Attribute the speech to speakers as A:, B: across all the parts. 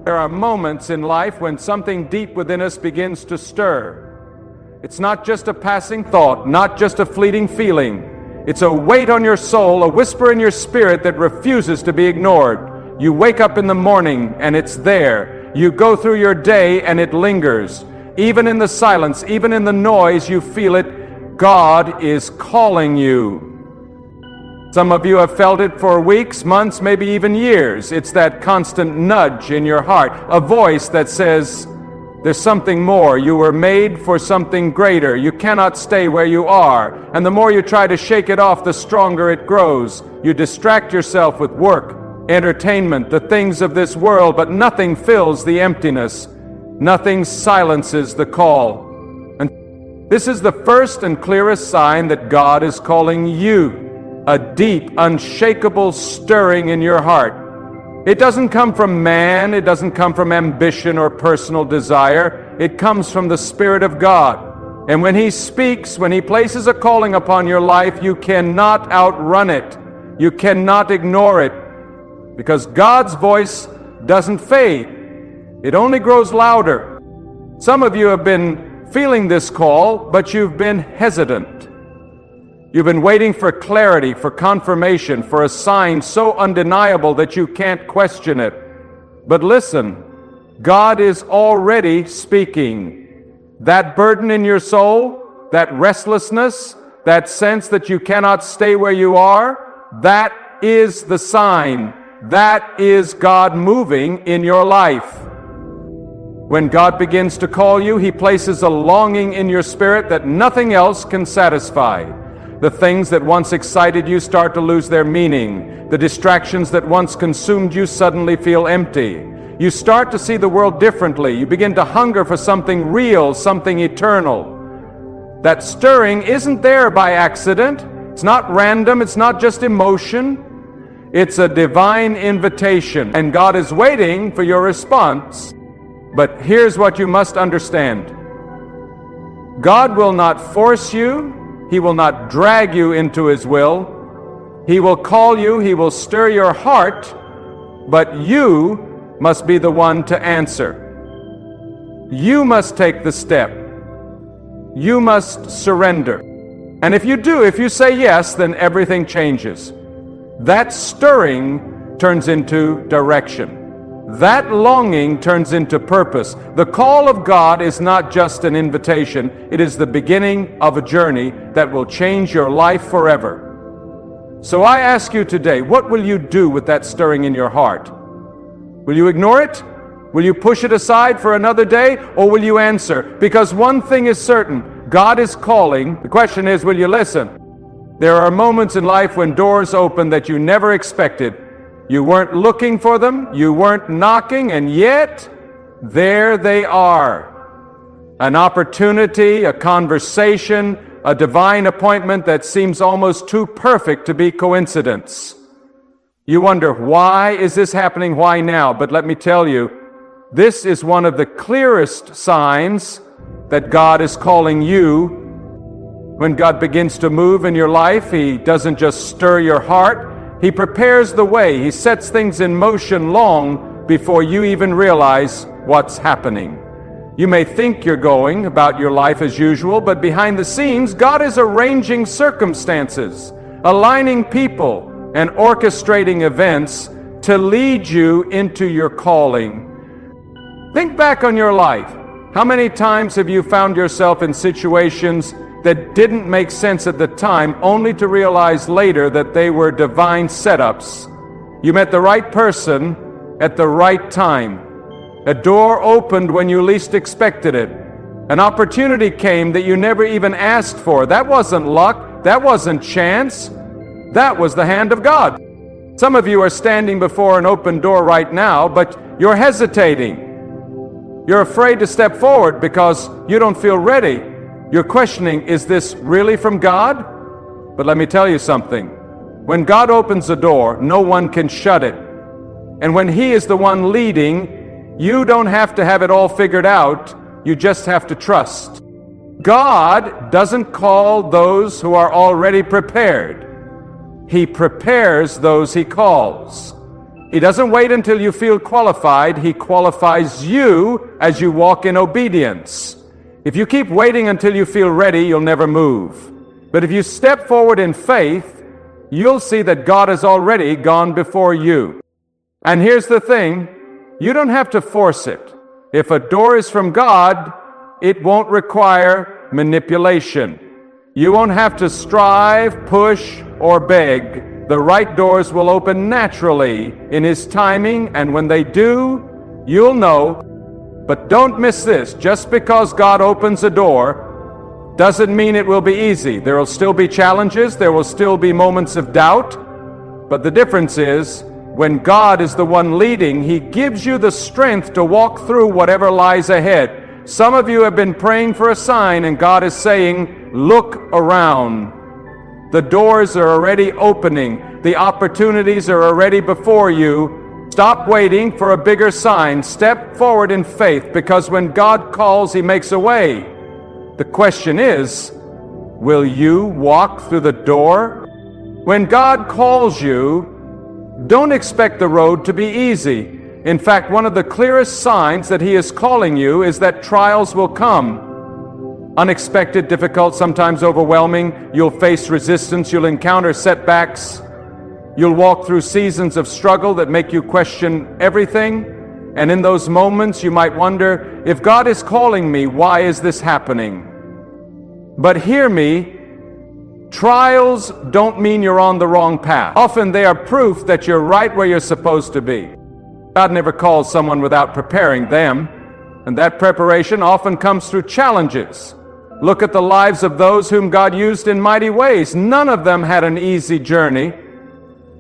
A: There are moments in life when something deep within us begins to stir. It's not just a passing thought, not just a fleeting feeling. It's a weight on your soul, a whisper in your spirit that refuses to be ignored. You wake up in the morning and it's there. You go through your day and it lingers. Even in the silence, even in the noise, you feel it. God is calling you. Some of you have felt it for weeks, months, maybe even years. It's that constant nudge in your heart, a voice that says, there's something more. You were made for something greater. You cannot stay where you are. And the more you try to shake it off, the stronger it grows. You distract yourself with work, entertainment, the things of this world, but nothing fills the emptiness. Nothing silences the call. And this is the first and clearest sign that God is calling you. A deep, unshakable stirring in your heart. It doesn't come from man, it doesn't come from ambition or personal desire. It comes from the Spirit of God. And when He speaks, when He places a calling upon your life, you cannot outrun it. You cannot ignore it. Because God's voice doesn't fade. It only grows louder. Some of you have been feeling this call, but you've been hesitant. You've been waiting for clarity, for confirmation, for a sign so undeniable that you can't question it. But listen, God is already speaking. That burden in your soul, that restlessness, that sense that you cannot stay where you are, that is the sign. That is God moving in your life. When God begins to call you, He places a longing in your spirit that nothing else can satisfy. The things that once excited you start to lose their meaning. The distractions that once consumed you suddenly feel empty. You start to see the world differently. You begin to hunger for something real, something eternal. That stirring isn't there by accident. It's not random. It's not just emotion. It's a divine invitation, and God is waiting for your response. But here's what you must understand. God will not force you. He will not drag you into His will. He will call you, He will stir your heart, but you must be the one to answer. You must take the step. You must surrender. And if you do, if you say yes, then everything changes. That stirring turns into direction. That longing turns into purpose. The call of God is not just an invitation. It is the beginning of a journey that will change your life forever. So I ask you today, what will you do with that stirring in your heart? Will you ignore it? Will you push it aside for another day? Or will you answer? Because one thing is certain, God is calling. The question is, will you listen? There are moments in life when doors open that you never expected. You weren't looking for them, you weren't knocking, and yet, there they are. An opportunity, a conversation, a divine appointment that seems almost too perfect to be coincidence. You wonder, why is this happening? Why now? But let me tell you, this is one of the clearest signs that God is calling you. When God begins to move in your life, He doesn't just stir your heart. He prepares the way. He sets things in motion long before you even realize what's happening. You may think you're going about your life as usual, but behind the scenes, God is arranging circumstances, aligning people, and orchestrating events to lead you into your calling. Think back on your life. How many times have you found yourself in situations that didn't make sense at the time, only to realize later that they were divine setups? You met the right person at the right time. A door opened when you least expected it. An opportunity came that you never even asked for. That wasn't luck. That wasn't chance. That was the hand of God. Some of you are standing before an open door right now, but you're hesitating. You're afraid to step forward because you don't feel ready. You're questioning, is this really from God? But let me tell you something. When God opens a door, no one can shut it. And when He is the one leading, you don't have to have it all figured out. You just have to trust. God doesn't call those who are already prepared. He prepares those He calls. He doesn't wait until you feel qualified. He qualifies you as you walk in obedience. If you keep waiting until you feel ready, you'll never move. But if you step forward in faith, you'll see that God has already gone before you. And here's the thing, you don't have to force it. If a door is from God, it won't require manipulation. You won't have to strive, push, or beg. The right doors will open naturally in His timing, and when they do, you'll know. But don't miss this. Just because God opens a door doesn't mean it will be easy. There will still be challenges. There will still be moments of doubt. But the difference is, when God is the one leading, He gives you the strength to walk through whatever lies ahead. Some of you have been praying for a sign, and God is saying, look around. The doors are already opening. The opportunities are already before you. Stop waiting for a bigger sign. Step forward in faith, because when God calls, He makes a way. The question is, will you walk through the door? When God calls you, don't expect the road to be easy. In fact, one of the clearest signs that He is calling you is that trials will come. Unexpected, difficult, sometimes overwhelming. You'll face resistance. You'll encounter setbacks. You'll walk through seasons of struggle that make you question everything. And in those moments, you might wonder, if God is calling me, why is this happening? But hear me, trials don't mean you're on the wrong path. Often they are proof that you're right where you're supposed to be. God never calls someone without preparing them, and that preparation often comes through challenges. Look at the lives of those whom God used in mighty ways. None of them had an easy journey.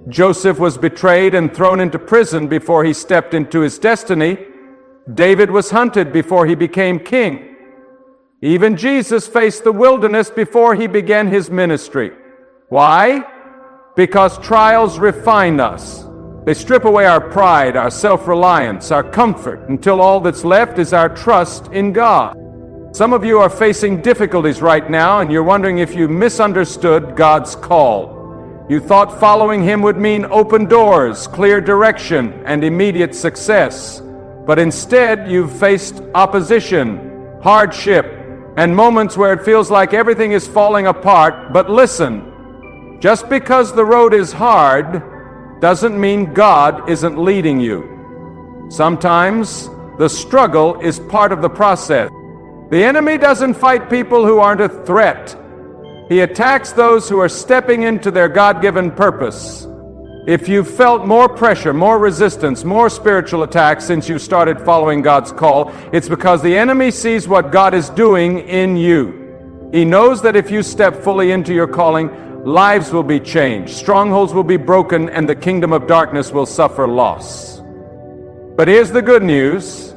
A: Joseph was betrayed and thrown into prison before he stepped into his destiny. David was hunted before he became king. Even Jesus faced the wilderness before He began His ministry. Why? Because trials refine us. They strip away our pride, our self-reliance, our comfort, until all that's left is our trust in God. Some of you are facing difficulties right now, and you're wondering if you misunderstood God's call. You thought following Him would mean open doors, clear direction, and immediate success. But instead, you've faced opposition, hardship, and moments where it feels like everything is falling apart. But listen, just because the road is hard doesn't mean God isn't leading you. Sometimes the struggle is part of the process. The enemy doesn't fight people who aren't a threat. He attacks those who are stepping into their God-given purpose. If you've felt more pressure, more resistance, more spiritual attacks since you started following God's call, it's because the enemy sees what God is doing in you. He knows that if you step fully into your calling, lives will be changed, strongholds will be broken, and the kingdom of darkness will suffer loss. But here's the good news.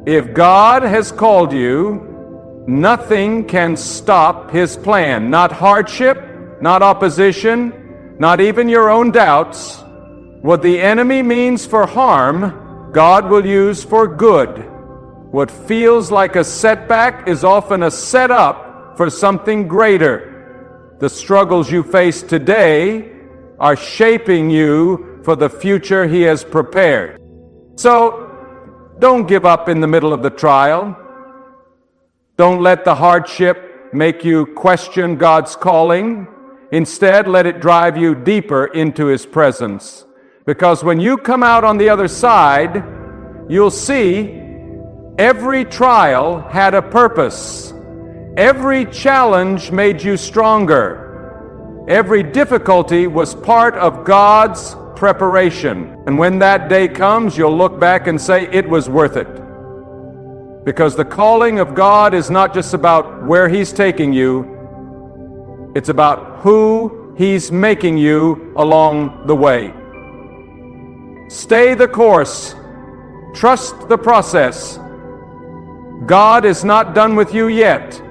A: If God has called you, nothing can stop His plan. Not hardship, not opposition, not even your own doubts. What the enemy means for harm, God will use for good. What feels like a setback is often a setup for something greater. The struggles you face today are shaping you for the future He has prepared. So, don't give up in the middle of the trial. Don't let the hardship make you question God's calling. Instead, let it drive you deeper into His presence. Because when you come out on the other side, you'll see every trial had a purpose. Every challenge made you stronger. Every difficulty was part of God's preparation. And when that day comes, you'll look back and say, it was worth it. Because the calling of God is not just about where He's taking you, it's about who He's making you along the way. Stay the course. Trust the process. God is not done with you yet.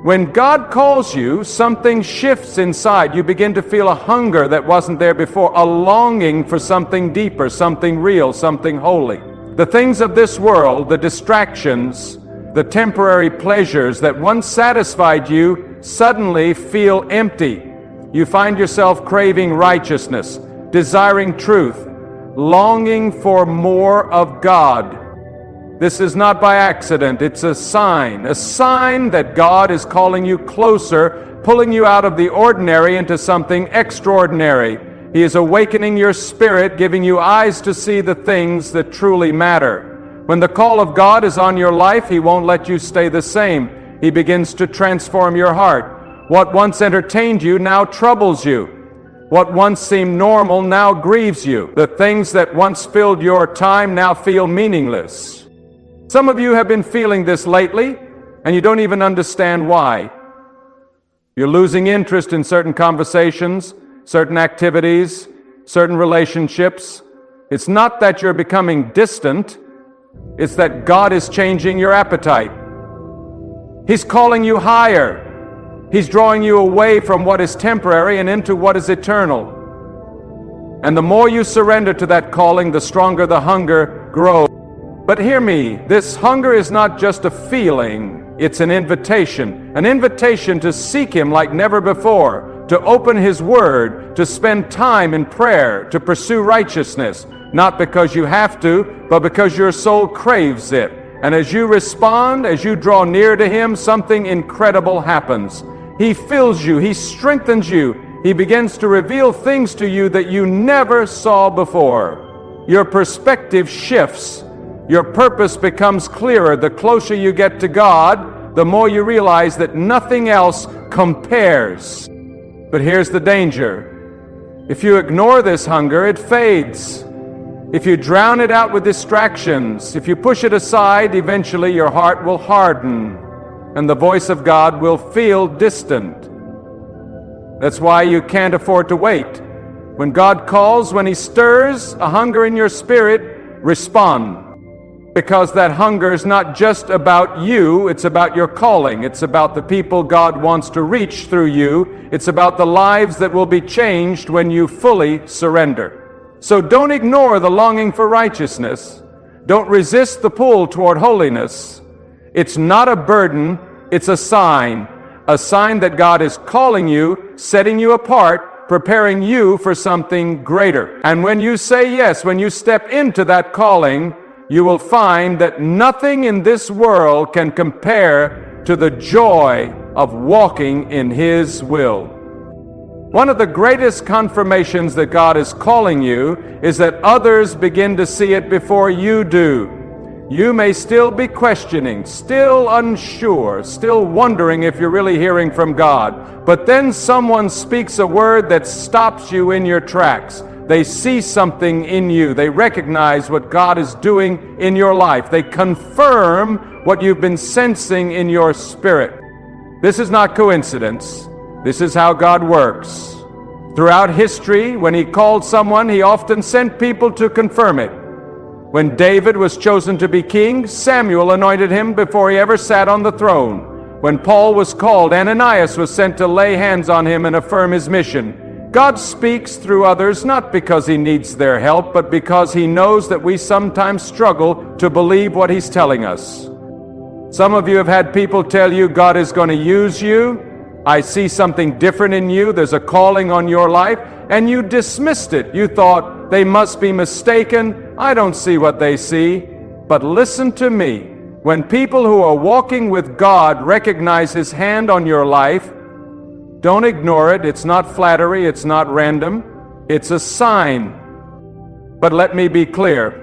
A: When God calls you, something shifts inside. You begin to feel a hunger that wasn't there before, a longing for something deeper, something real, something holy. The things of this world, the distractions, the temporary pleasures that once satisfied you suddenly feel empty. You find yourself craving righteousness, desiring truth, longing for more of God. This is not by accident, it's a sign that God is calling you closer, pulling you out of the ordinary into something extraordinary. He is awakening your spirit, giving you eyes to see the things that truly matter. When the call of God is on your life, He won't let you stay the same. He begins to transform your heart. What once entertained you now troubles you. What once seemed normal now grieves you. The things that once filled your time now feel meaningless. Some of you have been feeling this lately, and you don't even understand why. You're losing interest in certain conversations, certain activities, certain relationships. It's not that you're becoming distant, it's that God is changing your appetite. He's calling you higher. He's drawing you away from what is temporary and into what is eternal. And the more you surrender to that calling, the stronger the hunger grows. But hear me, this hunger is not just a feeling, it's an invitation to seek Him like never before, to open His Word, to spend time in prayer, to pursue righteousness, not because you have to, but because your soul craves it. And as you respond, as you draw near to Him, something incredible happens. He fills you, He strengthens you, He begins to reveal things to you that you never saw before. Your perspective shifts. Your purpose becomes clearer. The closer you get to God, the more you realize that nothing else compares. But here's the danger. If you ignore this hunger, it fades. If you drown it out with distractions, if you push it aside, eventually your heart will harden, and the voice of God will feel distant. That's why you can't afford to wait. When God calls, when He stirs a hunger in your spirit, respond. Because that hunger is not just about you, it's about your calling. It's about the people God wants to reach through you. It's about the lives that will be changed when you fully surrender. So don't ignore the longing for righteousness. Don't resist the pull toward holiness. It's not a burden, it's a sign that God is calling you, setting you apart, preparing you for something greater. And when you say yes, when you step into that calling, you will find that nothing in this world can compare to the joy of walking in His will. One of the greatest confirmations that God is calling you is that others begin to see it before you do. You may still be questioning, still unsure, still wondering if you're really hearing from God, but then someone speaks a word that stops you in your tracks. They see something in you. They recognize what God is doing in your life. They confirm what you've been sensing in your spirit. This is not coincidence. This is how God works. Throughout history, when He called someone, He often sent people to confirm it. When David was chosen to be king, Samuel anointed him before he ever sat on the throne. When Paul was called, Ananias was sent to lay hands on him and affirm his mission. God speaks through others not because He needs their help, but because He knows that we sometimes struggle to believe what He's telling us. Some of you have had people tell you God is going to use you. I see something different in you. There's a calling on your life. And you dismissed it. You thought they must be mistaken. I don't see what they see. But listen to me. When people who are walking with God recognize His hand on your life, don't ignore it. It's not flattery. It's not random. It's a sign. But let me be clear.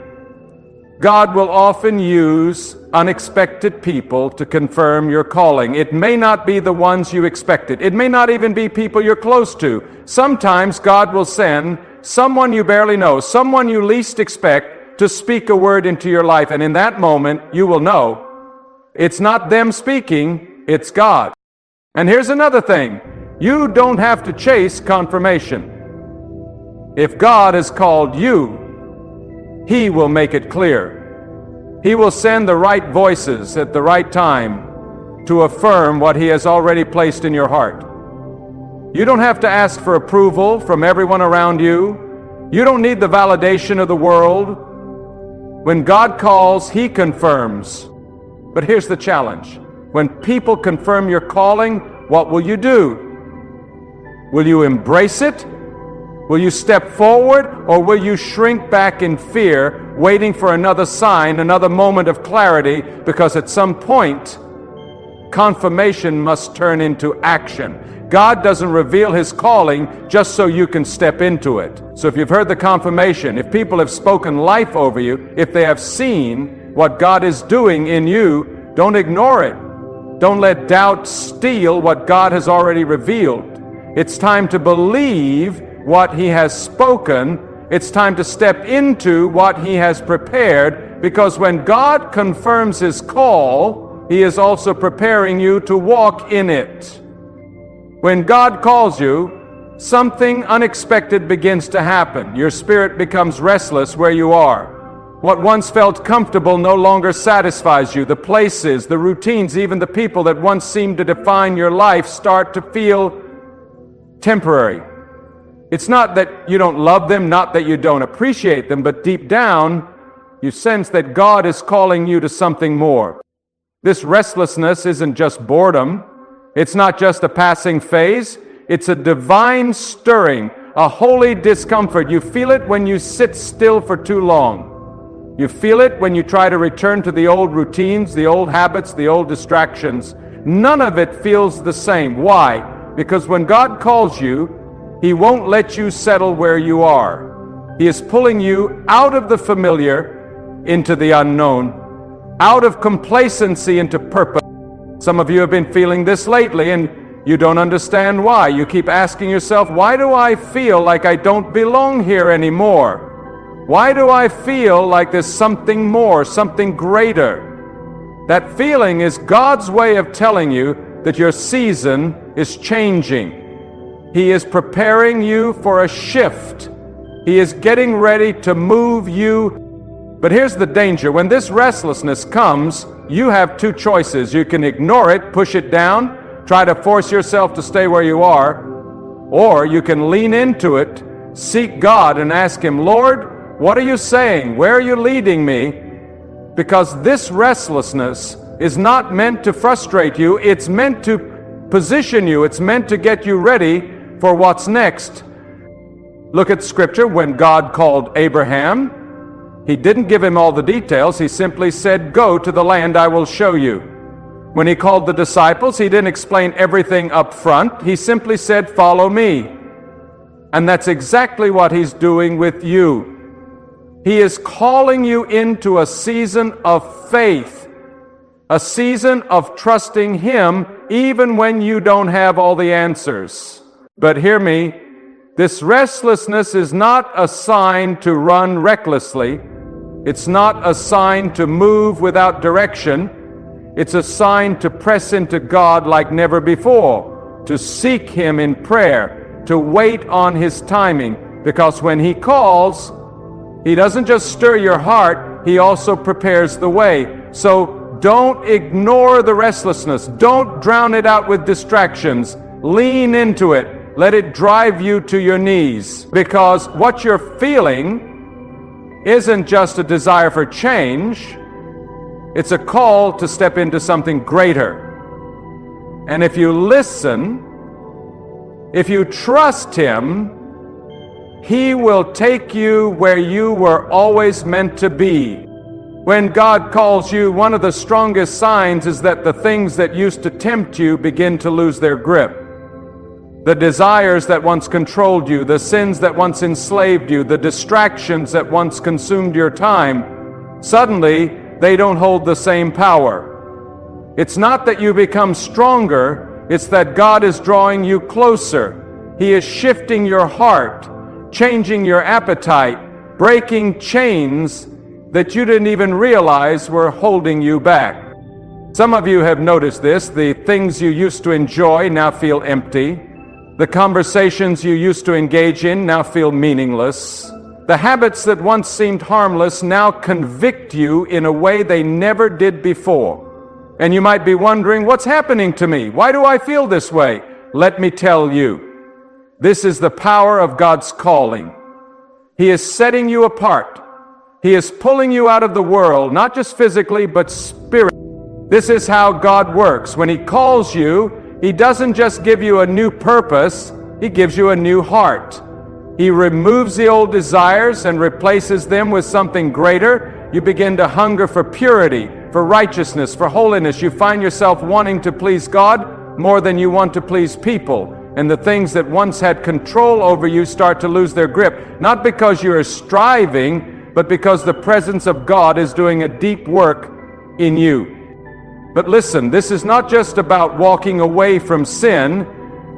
A: God will often use unexpected people to confirm your calling. It may not be the ones you expected. It may not even be people you're close to. Sometimes God will send someone you barely know, someone you least expect to speak a word into your life. And in that moment, you will know it's not them speaking, it's God. And here's another thing. You don't have to chase confirmation. If God has called you, He will make it clear. He will send the right voices at the right time to affirm what He has already placed in your heart. You don't have to ask for approval from everyone around you. You don't need the validation of the world. When God calls, He confirms. But here's the challenge. When people confirm your calling, what will you do? Will you embrace it? Will you step forward, or will you shrink back in fear, waiting for another sign, another moment of clarity? Because at some point, confirmation must turn into action. God doesn't reveal His calling just so you can step into it. So if you've heard the confirmation, if people have spoken life over you, if they have seen what God is doing in you, don't ignore it. Don't let doubt steal what God has already revealed. It's time to believe what He has spoken. It's time to step into what He has prepared, because when God confirms His call, He is also preparing you to walk in it. When God calls you, something unexpected begins to happen. Your spirit becomes restless where you are. What once felt comfortable no longer satisfies you. The places, the routines, even the people that once seemed to define your life start to feel temporary. It's not that you don't love them, not that you don't appreciate them, but deep down, you sense that God is calling you to something more. This restlessness isn't just boredom. It's not just a passing phase. It's a divine stirring, a holy discomfort. You feel it when you sit still for too long. You feel it when you try to return to the old routines, the old habits, the old distractions. None of it feels the same. Why? Because when God calls you, He won't let you settle where you are. He is pulling you out of the familiar into the unknown, out of complacency into purpose. Some of you have been feeling this lately, and you don't understand why. You keep asking yourself, why do I feel like I don't belong here anymore? Why do I feel like there's something more, something greater? That feeling is God's way of telling you that your season is changing. He is preparing you for a shift. He is getting ready to move you. But here's the danger. When this restlessness comes, you have two choices. You can ignore it, push it down, try to force yourself to stay where you are, or you can lean into it, seek God and ask Him, Lord, what are you saying? Where are you leading me? Because this restlessness is not meant to frustrate you. It's meant to position you. It's meant to get you ready for what's next. Look at Scripture. When God called Abraham, He didn't give him all the details. He simply said, go to the land I will show you. When He called the disciples, He didn't explain everything up front. He simply said, follow me. And that's exactly what He's doing with you. He is calling you into a season of faith, a season of trusting Him even when you don't have all the answers. But hear me, this restlessness is not a sign to run recklessly. It's not a sign to move without direction. It's a sign to press into God like never before, to seek Him in prayer, to wait on His timing, because when He calls, He doesn't just stir your heart, He also prepares the way. So don't ignore the restlessness. Don't drown it out with distractions. Lean into it. Let it drive you to your knees. Because what you're feeling isn't just a desire for change. It's a call to step into something greater. And if you listen, if you trust Him, He will take you where you were always meant to be. When God calls you, one of the strongest signs is that the things that used to tempt you begin to lose their grip. The desires that once controlled you, the sins that once enslaved you, the distractions that once consumed your time, suddenly they don't hold the same power. It's not that you become stronger, it's that God is drawing you closer. He is shifting your heart, changing your appetite, breaking chains that you didn't even realize were holding you back. Some of you have noticed this. The things you used to enjoy now feel empty. The conversations you used to engage in now feel meaningless. The habits that once seemed harmless now convict you in a way they never did before. And you might be wondering, what's happening to me? Why do I feel this way? Let me tell you. This is the power of God's calling. He is setting you apart. He is pulling you out of the world, not just physically, but spiritually. This is how God works. When He calls you, He doesn't just give you a new purpose, He gives you a new heart. He removes the old desires and replaces them with something greater. You begin to hunger for purity, for righteousness, for holiness. You find yourself wanting to please God more than you want to please people. And the things that once had control over you start to lose their grip. Not because you are striving, but because the presence of God is doing a deep work in you. But listen, this is not just about walking away from sin.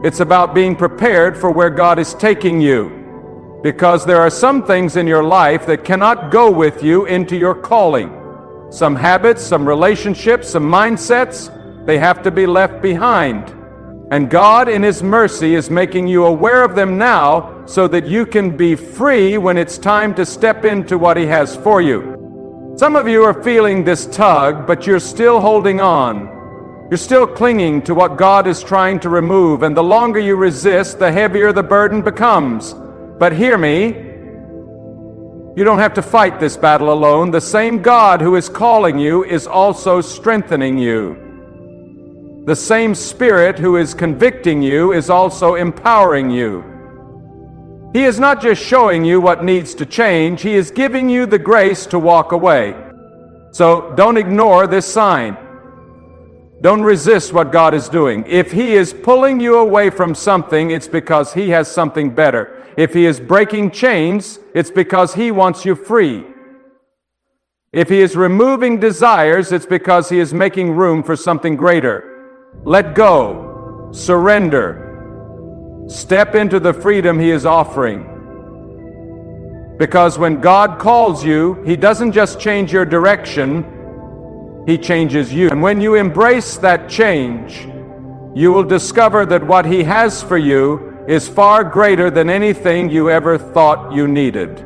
A: It's about being prepared for where God is taking you. Because there are some things in your life that cannot go with you into your calling. Some habits, some relationships, some mindsets, they have to be left behind. And God in His mercy is making you aware of them now so that you can be free when it's time to step into what He has for you. Some of you are feeling this tug, but you're still holding on. You're still clinging to what God is trying to remove, and the longer you resist, the heavier the burden becomes. But hear me, you don't have to fight this battle alone. The same God who is calling you is also strengthening you. The same Spirit who is convicting you is also empowering you. He is not just showing you what needs to change, He is giving you the grace to walk away. So don't ignore this sign. Don't resist what God is doing. If He is pulling you away from something, it's because He has something better. If He is breaking chains, it's because He wants you free. If He is removing desires, it's because He is making room for something greater. Let go, surrender, step into the freedom He is offering. Because when God calls you, He doesn't just change your direction, He changes you. And when you embrace that change, you will discover that what He has for you is far greater than anything you ever thought you needed.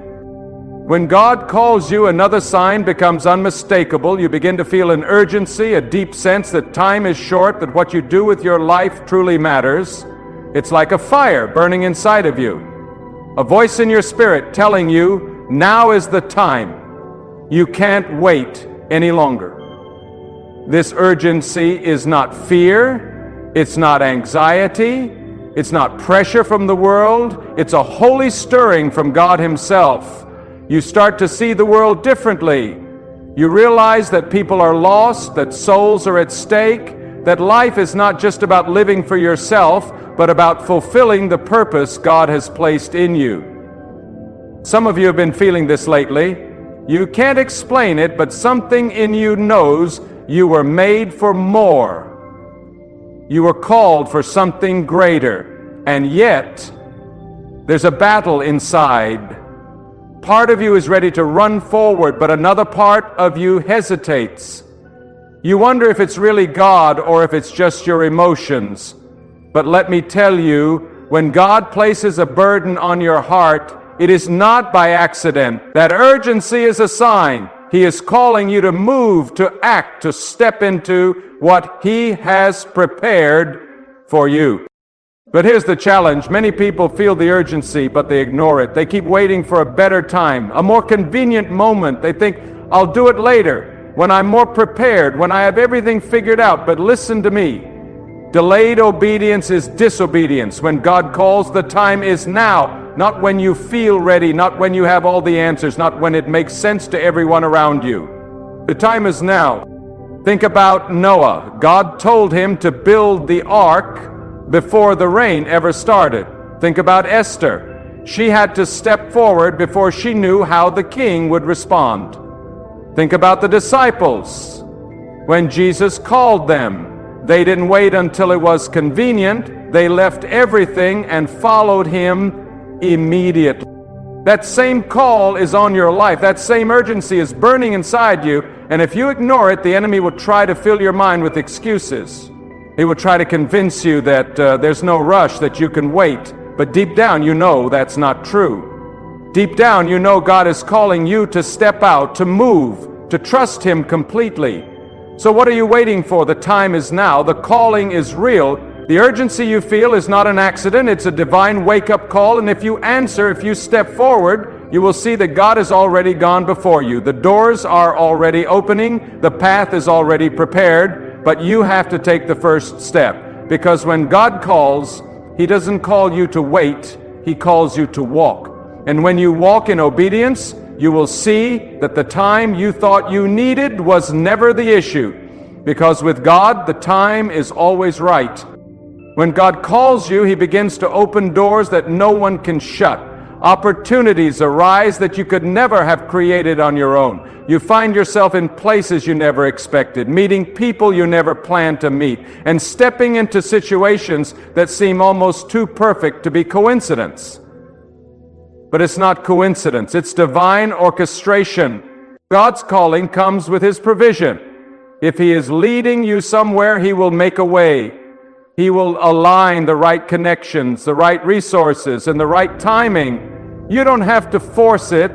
A: When God calls you, another sign becomes unmistakable. You begin to feel an urgency, a deep sense that time is short, that what you do with your life truly matters. It's like a fire burning inside of you. A voice in your spirit telling you, now is the time. You can't wait any longer. This urgency is not fear, it's not anxiety, it's not pressure from the world, it's a holy stirring from God Himself. You start to see the world differently. You realize that people are lost, that souls are at stake, that life is not just about living for yourself, but about fulfilling the purpose God has placed in you. Some of you have been feeling this lately. You can't explain it, but something in you knows you were made for more. You were called for something greater, and yet there's a battle inside. Part of you is ready to run forward, but another part of you hesitates. You wonder if it's really God or if it's just your emotions. But let me tell you, when God places a burden on your heart, it is not by accident. That urgency is a sign. He is calling you to move, to act, to step into what He has prepared for you. But here's the challenge. Many people feel the urgency, but they ignore it. They keep waiting for a better time, a more convenient moment. They think, I'll do it later, when I'm more prepared, when I have everything figured out. But listen to me. Delayed obedience is disobedience. When God calls, the time is now. Not when you feel ready, not when you have all the answers, not when it makes sense to everyone around you. The time is now. Think about Noah. God told him to build the ark before the rain ever started. Think about Esther. She had to step forward before she knew how the king would respond. Think about the disciples. When Jesus called them, they didn't wait until it was convenient. They left everything and followed Him immediately. That same call is on your life. That same urgency is burning inside you. And if you ignore it, the enemy will try to fill your mind with excuses. He will try to convince you that there's no rush, that you can wait. But deep down, you know that's not true. Deep down, you know God is calling you to step out, to move, to trust Him completely. So what are you waiting for? The time is now. The calling is real. The urgency you feel is not an accident. It's a divine wake-up call. And if you answer, if you step forward, you will see that God has already gone before you. The doors are already opening. The path is already prepared. But you have to take the first step. Because when God calls, He doesn't call you to wait. He calls you to walk. And when you walk in obedience, you will see that the time you thought you needed was never the issue. Because with God, the time is always right. When God calls you, He begins to open doors that no one can shut. Opportunities arise that you could never have created on your own. You find yourself in places you never expected, meeting people you never planned to meet, and stepping into situations that seem almost too perfect to be coincidence. But it's not coincidence, it's divine orchestration. God's calling comes with His provision. If He is leading you somewhere, He will make a way. He will align the right connections, the right resources, and the right timing. You don't have to force it.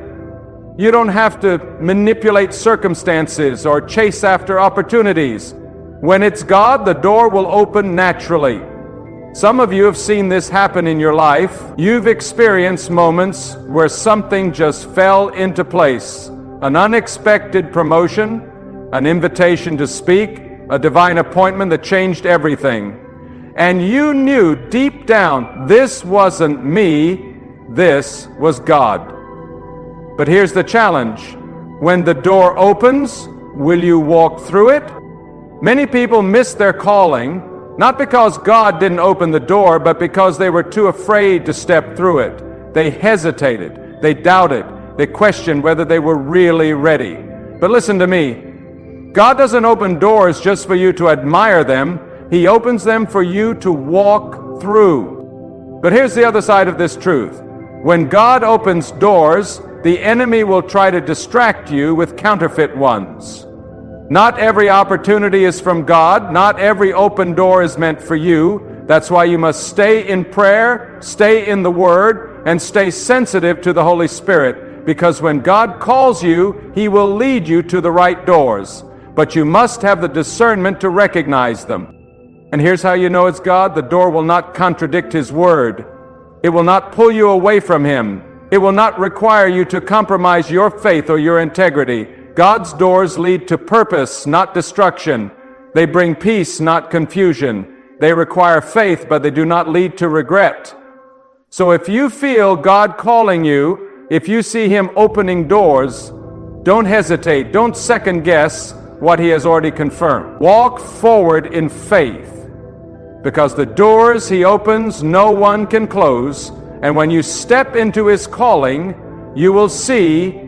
A: You don't have to manipulate circumstances or chase after opportunities. When it's God, the door will open naturally. Some of you have seen this happen in your life. You've experienced moments where something just fell into place. An unexpected promotion, an invitation to speak, a divine appointment that changed everything. And you knew deep down, this wasn't me, this was God. But here's the challenge. When the door opens, will you walk through it? Many people miss their calling, not because God didn't open the door, but because they were too afraid to step through it. They hesitated, they doubted, they questioned whether they were really ready. But listen to me. God doesn't open doors just for you to admire them. He opens them for you to walk through. But here's the other side of this truth. When God opens doors, the enemy will try to distract you with counterfeit ones. Not every opportunity is from God. Not every open door is meant for you. That's why you must stay in prayer, stay in the Word, and stay sensitive to the Holy Spirit. Because when God calls you, He will lead you to the right doors. But you must have the discernment to recognize them. And here's how you know it's God. The door will not contradict His Word. It will not pull you away from Him. It will not require you to compromise your faith or your integrity. God's doors lead to purpose, not destruction. They bring peace, not confusion. They require faith, but they do not lead to regret. So if you feel God calling you, if you see Him opening doors, don't hesitate. Don't second guess what He has already confirmed. Walk forward in faith. Because the doors He opens, no one can close. And when you step into His calling, you will see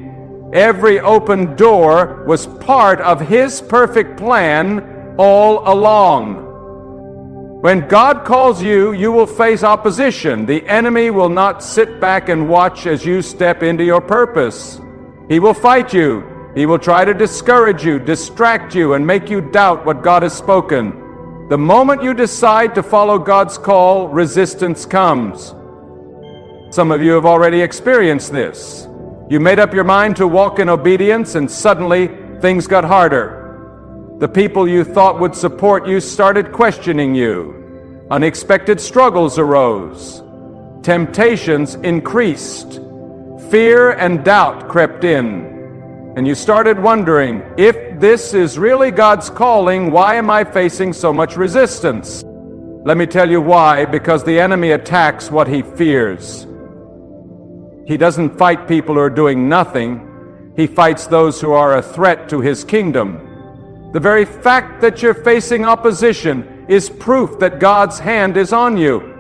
A: every open door was part of His perfect plan all along. When God calls you, you will face opposition. The enemy will not sit back and watch as you step into your purpose. He will fight you. He will try to discourage you, distract you, and make you doubt what God has spoken. The moment you decide to follow God's call, resistance comes. Some of you have already experienced this. You made up your mind to walk in obedience, and suddenly things got harder. The people you thought would support you started questioning you. Unexpected struggles arose. Temptations increased. Fear and doubt crept in. And you started wondering, if this is really God's calling, why am I facing so much resistance? Let me tell you why. Because the enemy attacks what he fears. He doesn't fight people who are doing nothing. He fights those who are a threat to his kingdom. The very fact that you're facing opposition is proof that God's hand is on you.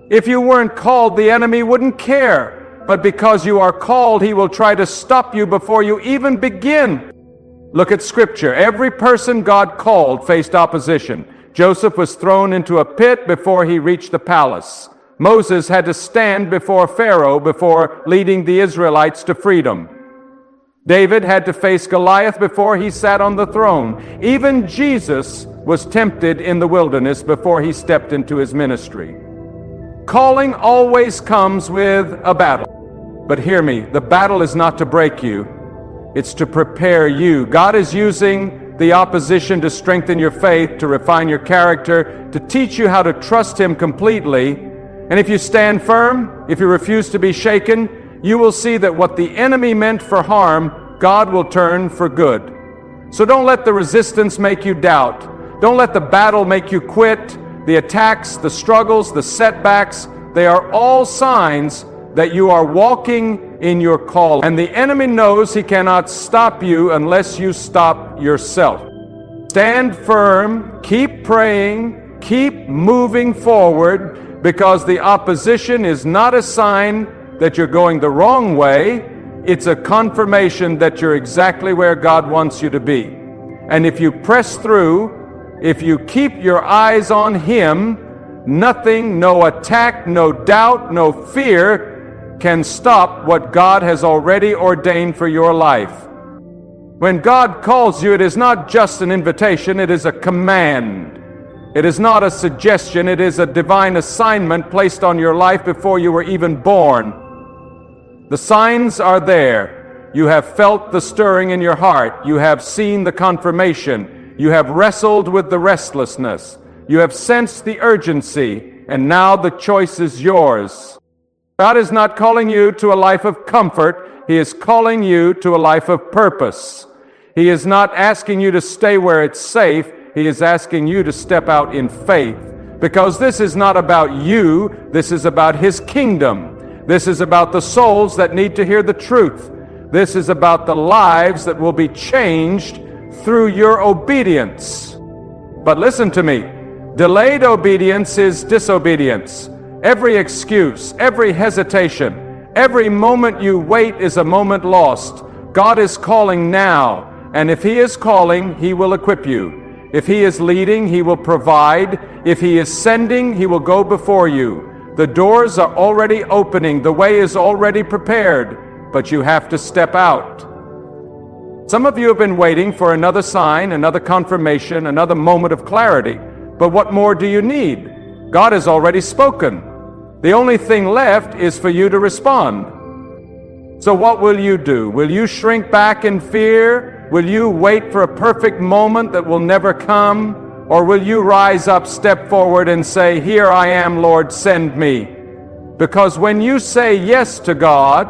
A: If you weren't called, the enemy wouldn't care. But because you are called, he will try to stop you before you even begin. Look at Scripture. Every person God called faced opposition. Joseph was thrown into a pit before he reached the palace. Moses had to stand before Pharaoh before leading the Israelites to freedom. David had to face Goliath before he sat on the throne. Even Jesus was tempted in the wilderness before he stepped into his ministry. Calling always comes with a battle. But hear me, the battle is not to break you. It's to prepare you. God is using the opposition to strengthen your faith, to refine your character, to teach you how to trust Him completely. And if you stand firm, if you refuse to be shaken, you will see that what the enemy meant for harm, God will turn for good. So don't let the resistance make you doubt. Don't let the battle make you quit. The attacks, the struggles, the setbacks They are all signs that you are walking in your call. And the enemy knows he cannot stop you unless you stop yourself. Stand firm, keep praying, keep moving forward, because the opposition is not a sign that you're going the wrong way. It's a confirmation that you're exactly where God wants you to be. And if you press through, if you keep your eyes on Him, nothing, no attack, no doubt, no fear can stop what God has already ordained for your life. When God calls you, it is not just an invitation, it is a command. It is not a suggestion, it is a divine assignment placed on your life before you were even born. The signs are there. You have felt the stirring in your heart. You have seen the confirmation. You have wrestled with the restlessness. You have sensed the urgency, and now the choice is yours. God is not calling you to a life of comfort. He is calling you to a life of purpose. He is not asking you to stay where it's safe. He is asking you to step out in faith. Because this is not about you. This is about His kingdom. This is about the souls that need to hear the truth. This is about the lives that will be changed through your obedience. But listen to me. Delayed obedience is disobedience. Every excuse, every hesitation, every moment you wait is a moment lost. God is calling now. And if He is calling, He will equip you. If He is leading, He will provide. If He is sending, He will go before you. The doors are already opening. The way is already prepared. But you have to step out. Some of you have been waiting for another sign, another confirmation, another moment of clarity. But what more do you need? God has already spoken. The only thing left is for you to respond. So what will you do? Will you shrink back in fear? Will you wait for a perfect moment that will never come? Or will you rise up, step forward, and say, "Here I am, Lord, send me"? Because when you say yes to God,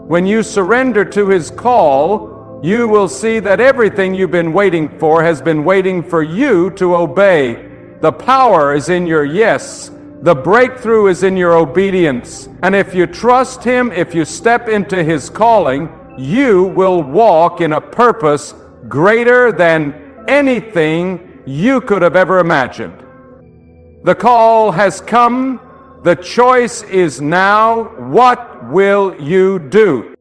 A: when you surrender to His call, you will see that everything you've been waiting for has been waiting for you to obey. The power is in your yes. The breakthrough is in your obedience. And if you trust Him, if you step into His calling, you will walk in a purpose greater than anything you could have ever imagined. The call has come. The choice is now. What will you do?